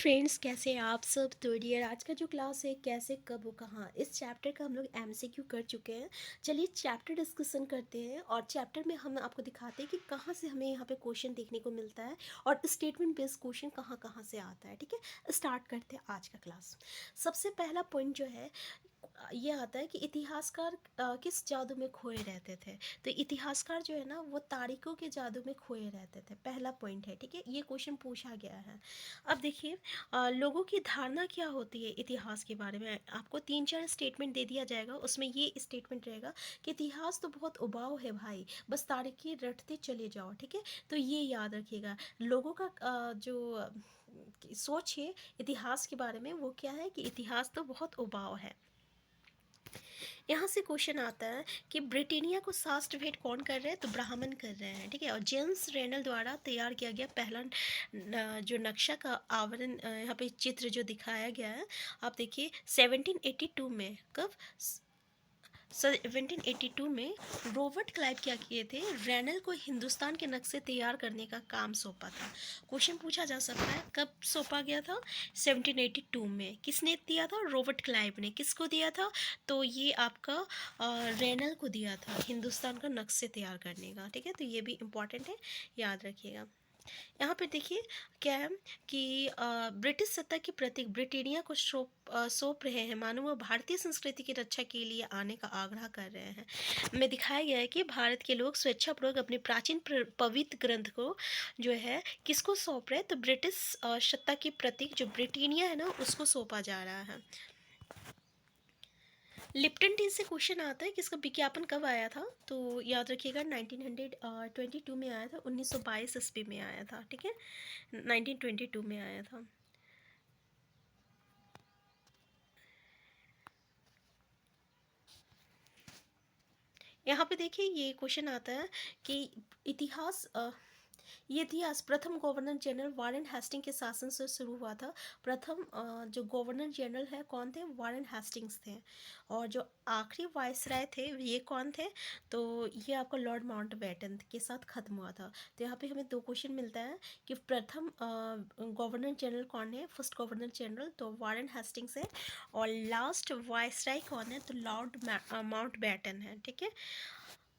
Friends, कैसे हैं आप सब। तो डियर, आज का जो क्लास है कैसे कब वो कहाँ, इस चैप्टर का हम लोग एमसीक्यू कर चुके हैं। चलिए चैप्टर डिस्कशन करते हैं और चैप्टर में हम आपको दिखाते हैं कि कहाँ से हमें यहाँ पे क्वेश्चन देखने को मिलता है और स्टेटमेंट बेस्ड क्वेश्चन कहाँ कहाँ से आता है। ठीक है, स्टार्ट करते हैं आज का क्लास। सबसे पहला पॉइंट जो है ये आता है कि इतिहासकार किस जादू में खोए रहते थे। तो इतिहासकार जो है ना, वो तारीखों के जादू में खोए रहते थे, पहला पॉइंट है। ठीक है, ये क्वेश्चन पूछा गया है। अब देखिए, लोगों की धारणा क्या होती है इतिहास के बारे में। आपको 3-4 स्टेटमेंट दे दिया जाएगा, उसमें ये स्टेटमेंट रहेगा कि इतिहास तो बहुत उबाऊ है भाई, बस तारीखें रटते चले जाओ। ठीक है, तो ये याद रखिएगा। लोगों का जो सोच है इतिहास के बारे में वो क्या है कि इतिहास तो बहुत उबाऊ है। यहाँ से क्वेश्चन आता है कि ब्रिटानिया को शास्त्र भेंट कौन कर रहे हैं, तो ब्राह्मण कर रहे हैं। ठीक है, और जेम्स रेनल द्वारा तैयार किया गया पहला जो नक्शा का आवरण, यहाँ पे चित्र जो दिखाया गया है, आप देखिए 1782 में। कब? 1782 में रॉबर्ट क्लाइव क्या किए थे, रेनल को हिंदुस्तान के नक्शे तैयार करने का काम सौंपा था। क्वेश्चन पूछा जा सकता है कब सौंपा गया था, 1782 में। किसने दिया था? रॉबर्ट क्लाइव ने। किसको दिया था? तो ये आपका रेनल को दिया था हिंदुस्तान का नक्शे तैयार करने का। ठीक है, तो ये भी इम्पॉर्टेंट है, याद रखिएगा। यहाँ पे देखिए क्या है कि ब्रिटिश सत्ता के प्रतीक ब्रिटानिया को सौंप रहे हैं, मानो वो भारतीय संस्कृति की रक्षा के लिए आने का आग्रह कर रहे हैं। में दिखाया गया है कि भारत के लोग स्वेच्छापूर्वक अपने प्राचीन पवित्र ग्रंथ को जो है किसको सौंप रहे हैं, तो ब्रिटिश सत्ता के प्रतीक जो ब्रिटानिया है ना, उसको सौंपा जा रहा है। लिप्टन टी से क्वेश्चन आता है कि इसका विज्ञापन कब आया था, तो याद रखिएगा 1922 में आया था, 1922 ईस्वी में आया था। ठीक है, 1922 में आया था। यहाँ पे देखिए ये क्वेश्चन आता है कि इतिहास ये इतिहास प्रथम गवर्नर जनरल वारेन हेस्टिंग के शासन से शुरू हुआ था। प्रथम जो गवर्नर जनरल है कौन थे? वारेन हेस्टिंग्स थे। और जो आखिरी वायसराय थे ये कौन थे? तो ये आपका लॉर्ड माउंटबेटन के साथ ख़त्म हुआ था। तो यहाँ पे हमें 2 क्वेश्चन मिलता है कि प्रथम गवर्नर जनरल कौन है, फर्स्ट गवर्नर जनरल, तो वारेन हेस्टिंग्स है। और लास्ट वायसराय कौन है, तो लॉर्ड माउंटबेटन है। ठीक है,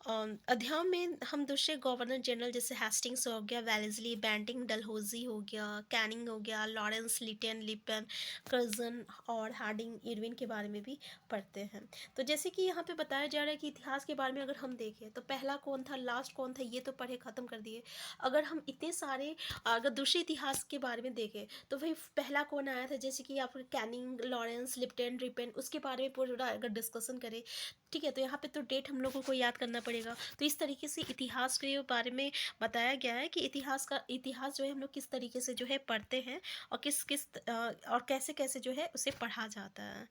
अध्याय में हम दूसरे गवर्नर जनरल जैसे हेस्टिंग्स हो गया, वेलेस्ली, बेंटिंग, डलहौजी हो गया, कैनिंग हो गया, लॉरेंस, लिटन, लिपन, कर्जन और हार्डिंग, इरविन के बारे में भी पढ़ते हैं। तो जैसे कि यहाँ पे बताया जा रहा है कि इतिहास के बारे में अगर हम देखें तो पहला कौन था, लास्ट कौन था, ये तो पढ़े ख़त्म कर दिए। अगर हम इतने सारे अगर दूसरे इतिहास के बारे में देखें तो भाई पहला कौन आया था, जैसे कि आप कैनिंग, लॉरेंस, लिप्टन, रिपन, उसके बारे में पूरा अगर डिस्कशन करें, ठीक है, तो यहाँ पे तो डेट हम लोगों को याद करना पड़ेगा। तो इस तरीके से इतिहास के बारे में बताया गया है कि इतिहास जो है हम लोग किस तरीके से जो है पढ़ते हैं और किस किस और कैसे कैसे जो है उसे पढ़ा जाता है।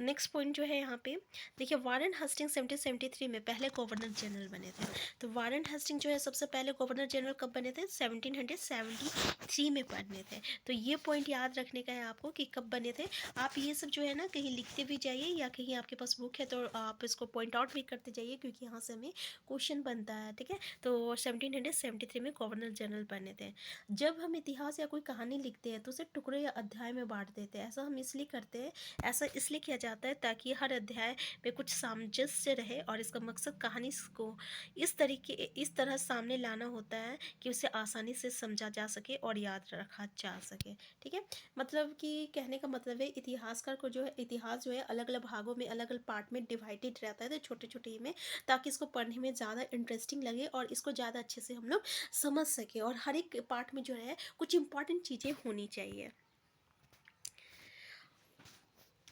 नेक्स्ट पॉइंट जो है यहाँ पे देखिए, वारेन हेस्टिंग 1773 में पहले गवर्नर जनरल बने थे। तो वारेन हेस्टिंग जो है सबसे पहले गवर्नर जनरल कब बने थे? 1773 में बने थे। तो ये पॉइंट याद रखने का है आपको कि कब बने थे। आप ये सब जो है ना कहीं लिखते भी जाइए या कहीं आपके पास बुक है तो आप इसको पॉइंट आउट भी करते जाइए, क्योंकि यहाँ से हमें क्वेश्चन बनता है। ठीक है, तो 1773 में गवर्नर जनरल बने थे। जब हम इतिहास या कोई कहानी लिखते हैं तो उसे टुकड़े या अध्याय में बांट देते हैं। ऐसा हम इसलिए करते हैं, ऐसा इसलिए किया जाता है ताकि हर अध्याय में कुछ सामंजस्य रहे, और इसका मकसद कहानी को इस तरह सामने लाना होता है कि उसे आसानी से समझा जा सके और याद रखा जा सके। ठीक है, मतलब कि कहने का मतलब है इतिहासकार को जो है इतिहास जो है अलग अलग भागों में, अलग अलग पार्ट में डिवाइडेड रहता है, तो छोटे छोटे में, ताकि इसको पढ़ने में ज़्यादा इंटरेस्टिंग लगे और इसको ज़्यादा अच्छे से हम लोग समझ सके, और हर एक पार्ट में जो है कुछ इंपॉर्टेंट चीज़ें होनी चाहिए।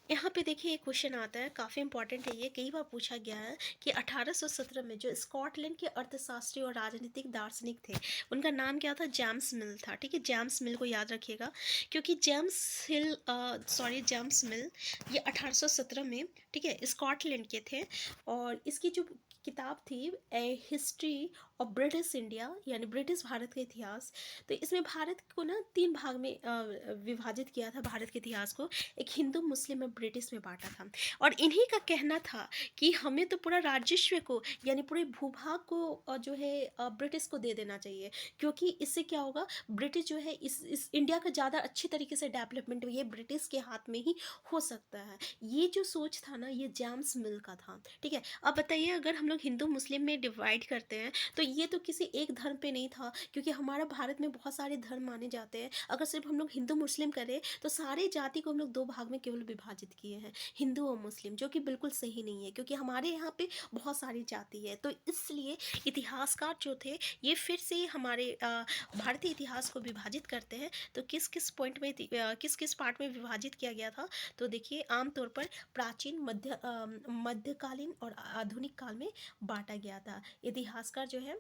यहाँ पे देखिए एक क्वेश्चन आता है, काफ़ी इंपॉर्टेंट है ये, कई बार पूछा गया है कि 1817 में जो स्कॉटलैंड के अर्थशास्त्री और राजनीतिक दार्शनिक थे उनका नाम क्या था? जेम्स मिल था। ठीक है, जेम्स मिल को याद रखिएगा, क्योंकि जेम्स मिल ये 1817 में, ठीक है, स्कॉटलैंड के थे। और इसकी जो किताब थी ए हिस्ट्री और ब्रिटिश इंडिया यानी ब्रिटिश भारत का इतिहास। तो इसमें भारत को ना 3 भाग में विभाजित किया था भारत के इतिहास को। एक हिंदू, मुस्लिम और ब्रिटिश में बाँटा था। और इन्हीं का कहना था कि हमें तो पूरा राजस्व को यानी पूरे भूभाग को जो है ब्रिटिश को दे देना चाहिए, क्योंकि इससे क्या होगा, ब्रिटिश जो है इस इंडिया का ज़्यादा अच्छी तरीके से डेवलपमेंट ये ब्रिटिश के हाथ में ही हो सकता है। ये जो सोच था ना, ये जेम्स मिल का था, ठीक है। अब बताइए, अगर हम लोग हिंदू मुस्लिम में डिवाइड करते हैं तो ये तो किसी एक धर्म पे नहीं था, क्योंकि हमारा भारत में बहुत सारे धर्म माने जाते हैं। अगर सिर्फ हम लोग हिंदू मुस्लिम करें तो सारे जाति को हम लोग 2 भाग में केवल विभाजित किए हैं, हिंदू और मुस्लिम, जो कि बिल्कुल सही नहीं है, क्योंकि हमारे यहाँ पे बहुत सारी जाति है। तो इसलिए इतिहासकार जो थे ये फिर से हमारे भारतीय इतिहास को विभाजित करते हैं। तो किस किस पॉइंट में किस किस पार्ट में विभाजित किया गया था, तो देखिए, आमतौर पर प्राचीन, मध्यकालीन और आधुनिक काल में बांटा गया था। इतिहासकार जो है,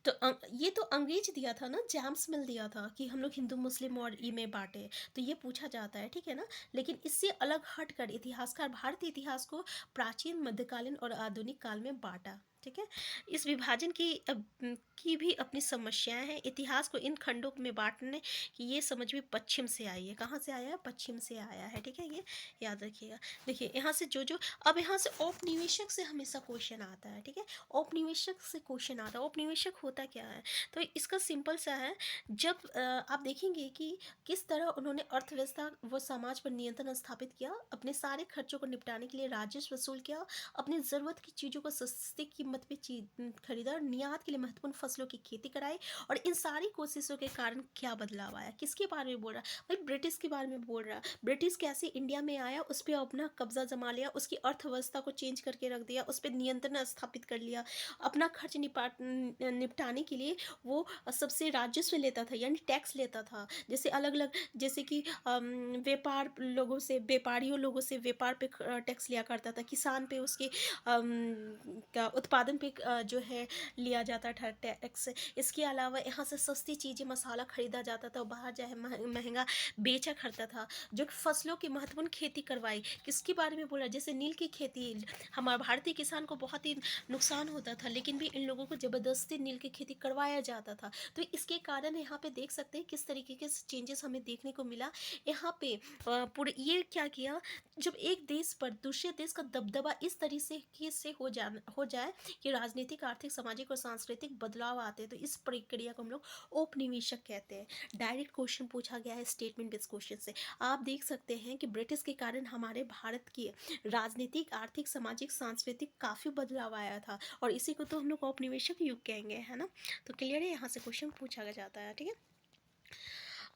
तो ये तो अंग्रेज दिया था ना, जेम्स मिल दिया था कि हम लोग हिंदू मुस्लिम और ई में बांटे, तो ये पूछा जाता है, ठीक है ना। लेकिन इससे अलग हटकर इतिहासकार भारतीय इतिहास को प्राचीन, मध्यकालीन और आधुनिक काल में बांटा, ठीक है। इस विभाजन की भी अपनी समस्याएं हैं। इतिहास को इन खंडों में बांटने की ये समझ भी पश्चिम से आई है। कहाँ से आया है? पश्चिम से आया है, ठीक है, ये याद रखिएगा। देखिए, यहाँ से जो अब यहाँ से औपनिवेशिक से हमेशा क्वेश्चन आता है, ठीक है। औपनिवेशिक से क्वेश्चन आता है। औपनिवेशिक होता क्या है? तो इसका सिंपल सा है, जब आप देखेंगे कि किस तरह उन्होंने अर्थव्यवस्था व समाज पर नियंत्रण स्थापित किया, अपने सारे खर्चों को निपटाने के लिए राजस्व वसूल किया, अपनी ज़रूरत की चीज़ों को सस्ती कीमत पे खरीदा, और निर्यात के लिए महत्वपूर्ण फसलों की खेती कराई। और इन सारी कोशिशों के कारण क्या बदलाव आया? किसके बारे में बोल रहा है भाई? ब्रिटिश के बारे में बोल रहा है। ब्रिटिश कैसे इंडिया में आया, उस पर अपना कब्जा जमा लिया, उसकी अर्थव्यवस्था को चेंज करके रख दिया, उस पर नियंत्रण स्थापित कर लिया। अपना खर्च निपटाने के लिए वो सबसे राजस्व लेता था, यानी टैक्स लेता था। जैसे अलग अलग, जैसे कि व्यापार लोगों से, व्यापारियों लोगों से व्यापार पे टैक्स लिया करता था, किसान पे उसके का उत्पादन पे जो है लिया जाता था टैक्स। इसके अलावा यहाँ से सस्ती चीज़ें, मसाला खरीदा जाता था, बाहर जाए महंगा बेचा करता था। जो फसलों की महत्वपूर्ण खेती करवाई, किसके बारे में बोला? जैसे नील की खेती, हमारे भारतीय किसान को बहुत ही नुकसान होता था, लेकिन भी इन लोगों को ज़बरदस्ती नील की खेती करवाया जाता था। तो इसके कारण यहाँ पे देख सकते हैं किस तरीके के चेंजेस हमें देखने को मिला। यहाँ पे पूरे ये क्या किया, जब एक देश पर दूसरे देश का दबदबा इस तरीके से हो जाए कि राजनीतिक, आर्थिक, सामाजिक और सांस्कृतिक बदलाव आते हैं, तो इस प्रक्रिया को हम लोग औपनिवेशिक कहते हैं। डायरेक्ट क्वेश्चन पूछा गया है स्टेटमेंट बेस्ड क्वेश्चन से। आप देख सकते हैं कि ब्रिटिश के कारण हमारे भारत की राजनीतिक, आर्थिक, सामाजिक, सांस्कृतिक काफ़ी बदलाव आया था, और इसी को तो हम लोग औपनिवेशिक युग कहेंगे, है ना। तो क्लियर है, यहाँ से क्वेश्चन पूछा जाता है, ठीक है।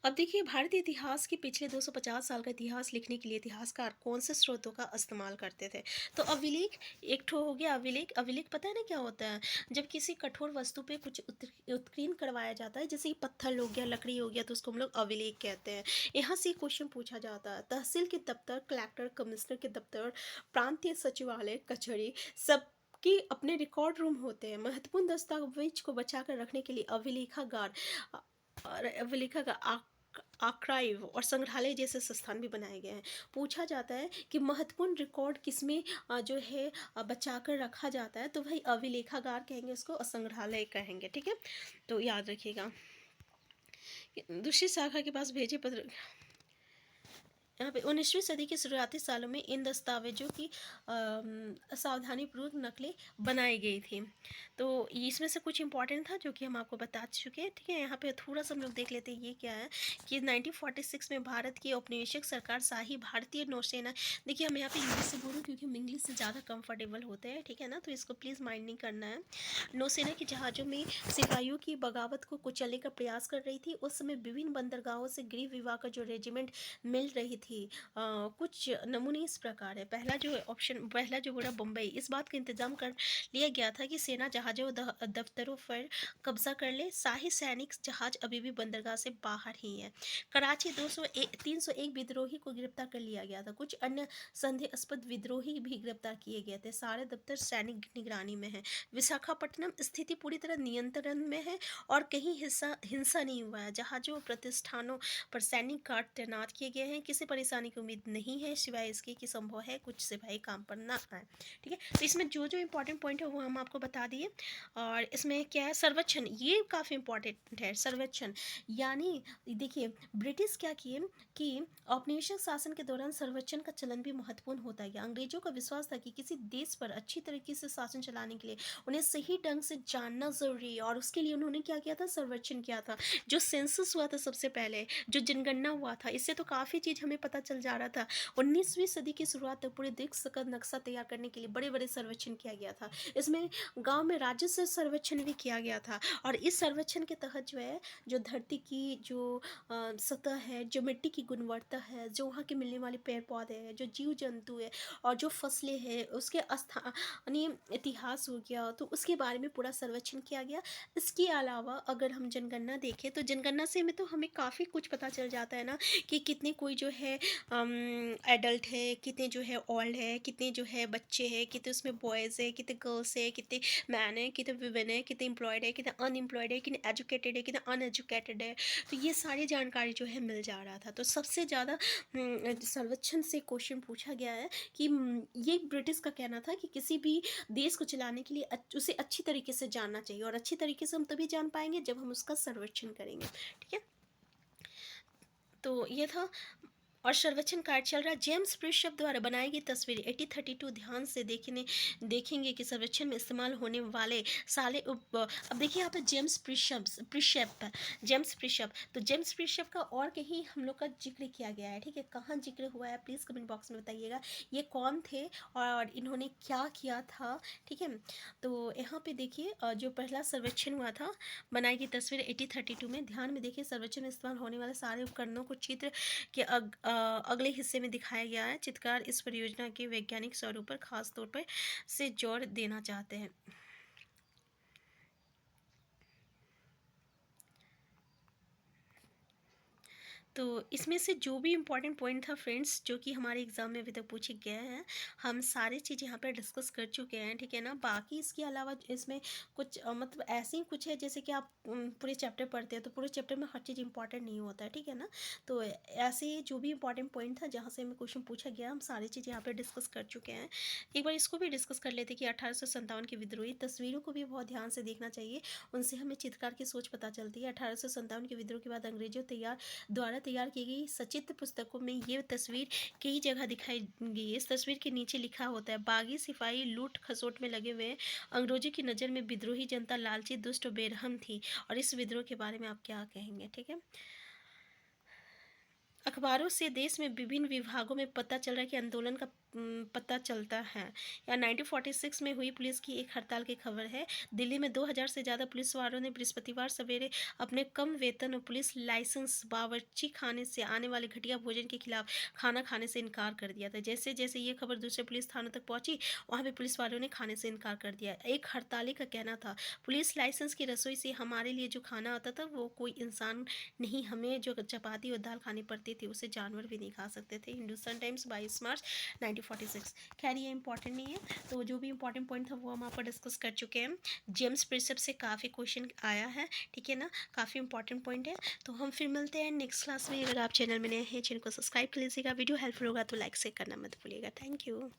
अब देखिए, भारतीय इतिहास के पिछले 250 साल का इतिहास लिखने के लिए इतिहासकार कौन से स्रोतों का इस्तेमाल करते थे? तो अभिलेख एक ठो हो गया। अभिलेख, अभिलेख पता है ना क्या होता है? जब किसी कठोर वस्तु पे कुछ उत्कीर्ण करवाया जाता है, जैसे कि पत्थर हो गया, लकड़ी हो गया, तो उसको हम लोग अभिलेख कहते हैं। यहाँ से क्वेश्चन पूछा जाता है। तहसील के दफ्तर, कलेक्टर, कमिश्नर के दफ्तर, प्रांतीय सचिवालय, कचहरी, सब कि अपने रिकॉर्ड रूम होते हैं। महत्वपूर्ण दस्तावेज को बचा कर रखने के लिए अभिलेखागार और अभिलेखागार, आर्काइव और संग्रहालय जैसे संस्थान भी बनाए गए हैं। पूछा जाता है कि महत्वपूर्ण रिकॉर्ड किसमें जो है बचा कर रखा जाता है, तो भाई अभिलेखागार कहेंगे उसको, और संग्रहालय कहेंगे, ठीक है। तो याद रखिएगा। दूसरी शाखा के पास भेजे पत्र, यहाँ पे 19वीं सदी के शुरुआती सालों में इन दस्तावेजों की सावधानीपूर्वक नकलें बनाई गई थी। तो इसमें से कुछ इंपॉर्टेंट था जो कि हम आपको बता चुके हैं, ठीक है। यहाँ पे थोड़ा सा हम लोग देख लेते हैं ये क्या है कि 1946 में भारत की औपनिवेशिक सरकार शाही भारतीय नौसेना, देखिए हम यहाँ पे इंग्लिश से बोलूँ क्योंकि हम इंग्लिश से ज़्यादा कंफर्टेबल होते हैं, ठीक है ना, तो इसको प्लीज़ माइंड नहीं करना है। नौसेना के जहाज़ों में सिपाहियों की बगावत को कुचलने का प्रयास कर रही थी। उस समय विभिन्न बंदरगाहों से गृह विभाग का जो रेजिमेंट मिल रही थी। कुछ नमूने इस प्रकार है। पहला जो बोला बम्बई, इस बात का इंतजाम कर लिया गया था कि सेना जहाज़ों दफ्तरों पर कब्जा कर ले। शाही सैनिक जहाज अभी भी बंदरगाह से बाहर ही है। कराची 301 विद्रोही को गिरफ्तार कर लिया गया था। कुछ अन्य संदेहास्पद विद्रोही भी गिरफ्तार किए गए थे। सारे दफ्तर सैनिक निगरानी में है। विशाखापट्टनम स्थिति पूरी तरह नियंत्रण में है और कहीं हिंसा नहीं हुआ है। जहाज़ों प्रतिष्ठानों पर सैनिक गार्ड तैनात किए गए हैं। किसी परेशानी की उम्मीद नहीं है सिवाय इसके कि संभव है कुछ सिपाही काम पर ना आए। ठीक है, तो इसमें जो जो इम्पोर्टेंट पॉइंट है वो हम आपको बता दिए। और इसमें क्या है, सर्वेक्षण, ये काफ़ी इम्पोर्टेंट है सर्वेक्षण। यानी देखिए ब्रिटिश क्या किए कि औपनिवेशिक शासन के दौरान सर्वेक्षण का चलन भी महत्वपूर्ण होता गया। अंग्रेजों का विश्वास था कि किसी देश पर अच्छी तरीके से शासन चलाने के लिए उन्हें सही ढंग से जानना जरूरी है, और उसके लिए उन्होंने क्या किया था, सर्वेक्षण किया था। जो सेंसस हुआ था सबसे पहले, जो जनगणना हुआ था, इससे तो काफ़ी चीज़ हमें पता चल जा रहा था। 19वीं सदी की शुरुआत तक पूरे देश का नक्शा तैयार करने के लिए बड़े बड़े सर्वेक्षण किया गया था। इसमें गांव में राजस्व सर्वेक्षण भी किया गया था। और इस सर्वेक्षण के तहत जो है, जो धरती की जो सतह है, जो मिट्टी की गुणवत्ता है, जो वहाँ के मिलने वाले पेड़ पौधे हैं, जो जीव जंतु है, और जो फसलें हैं, उसके स्थानीय इतिहास हो गया, तो उसके बारे में पूरा सर्वेक्षण किया गया। इसके अलावा अगर हम जनगणना देखें तो जनगणना से हमें काफ़ी कुछ पता चल जाता है ना, कि कितने कोई जो है एडल्ट है, कितने जो है ओल्ड है, कितने जो है बच्चे हैं, कितने उसमें बॉयज़ है, कितने गर्ल्स है, कितने मैन है, कितने वुमेन है, कितने एम्प्लॉयड है, कितने अनएम्प्लॉयड है, कितने एजुकेटेड है, कितने अनएजुकेटेड है। तो ये सारी जानकारी जो है मिल जा रहा था। तो सबसे ज़्यादा सर्वेक्षण से क्वेश्चन पूछा गया है कि ये ब्रिटिश का कहना था कि किसी भी देश को चलाने के लिए उसे अच्छी तरीके से जानना चाहिए, और अच्छी तरीके से हम तभी जान पाएंगे जब हम उसका सर्वेक्षण करेंगे। ठीक है, तो ये था। और सर्वेक्षण कार्य चल रहा है। जेम्स प्रिशप द्वारा बनाई गई तस्वीर 1832 ध्यान से देखेंगे कि सर्वेक्षण में इस्तेमाल होने वाले साले अब देखिए यहाँ पे जेम्स प्रिशप, तो जेम्स प्रिशप का और कहीं हम लोग का जिक्र किया गया है। ठीक है, कहाँ जिक्र हुआ है प्लीज़ कमेंट बॉक्स में बताइएगा। ये कौन थे और इन्होंने क्या किया था। ठीक है, तो यहाँ पे देखिए जो पहला सर्वेक्षण हुआ था, बनाई गई तस्वीर 1832 में, ध्यान में देखिए सर्वेक्षण में इस्तेमाल होने वाले सारे उपकरणों को चित्र के अगले हिस्से में दिखाया गया है। चित्रकार इस परियोजना के वैज्ञानिक स्वरूप पर खास तौर पर से जोर देना चाहते हैं। तो इसमें से जो भी इम्पोर्टेंट पॉइंट था फ्रेंड्स, जो कि हमारे एग्ज़ाम में अभी तक पूछे गए हैं, हम सारी चीज़ यहाँ पे डिस्कस कर चुके हैं। ठीक है ना, बाकी इसके अलावा इसमें कुछ मतलब ऐसे ही कुछ है, जैसे कि आप पूरे चैप्टर पढ़ते हैं तो पूरे चैप्टर में हर चीज़ इंपॉर्टेंट नहीं होता है। ठीक है ना, तो ऐसे जो भी इंपॉर्टेंट पॉइंट था जहाँ से हमें क्वेश्चन पूछा गया, हम सारी चीज़ यहाँ पर डिस्कस कर चुके हैं। एक बार इसको भी डिस्कस कर लेते कि 1857 की विद्रोही तस्वीरों को भी बहुत ध्यान से देखना चाहिए, उनसे हमें चित्रकार की सोच पता चलती है। 1857 के विद्रोह के बाद अंग्रेजों द्वारा तैयार की गई सचित्र पुस्तकों में ये तस्वीर कई जगह दिखाई गई है। इस तस्वीर के नीचे लिखा होता है, बागी सिपाही लूट खसोट में लगे हुए हैं। अंग्रेजों की नज़र में विद्रोही जनता लालची, दुष्ट और बेरहम थी। और इस विद्रोह के बारे में आप क्या कहेंगे। ठीक है, अखबारों से देश में विभिन्न विभागों में पता चल रहा है कि आंदोलन का पता चलता है। या 1946 में हुई पुलिस की एक हड़ताल की खबर है। दिल्ली में 2000 से ज़्यादा पुलिस वालों ने बृहस्पतिवार सवेरे अपने कम वेतन और पुलिस लाइसेंस बावर्ची खाने से आने वाले घटिया भोजन के खिलाफ खाना खाने से इनकार कर दिया था। जैसे जैसे ये खबर दूसरे पुलिस थानों तक पहुंची, वहाँ भी पुलिस वालों ने खाने से इनकार कर दिया। एक हड़ताली का कहना था, पुलिस लाइसेंस की रसोई से हमारे लिए जो खाना आता था वो कोई इंसान नहीं, हमें जो चपाती और दाल खानी पड़ती थी उसे जानवर भी नहीं खा सकते थे। हिंदुस्तान टाइम्स 22 मार्च 1946। खैर ये इंपॉर्टेंट नहीं है, तो जो भी इंपॉर्टेंट पॉइंट था वो हम आप डिस्कस कर चुके हैं। जेम्स प्रिंसेप से काफ़ी क्वेश्चन आया है। ठीक है ना, काफ़ी इंपॉर्टेंट पॉइंट है। तो हम फिर मिलते हैं नेक्स्ट क्लास में। अगर आप चैनल में नए हैं, चैनल को सब्सक्राइब कर लीजिएगा। वीडियो हेल्पफुल होगा तो लाइक से करना मत भूलिएगा। Thank you.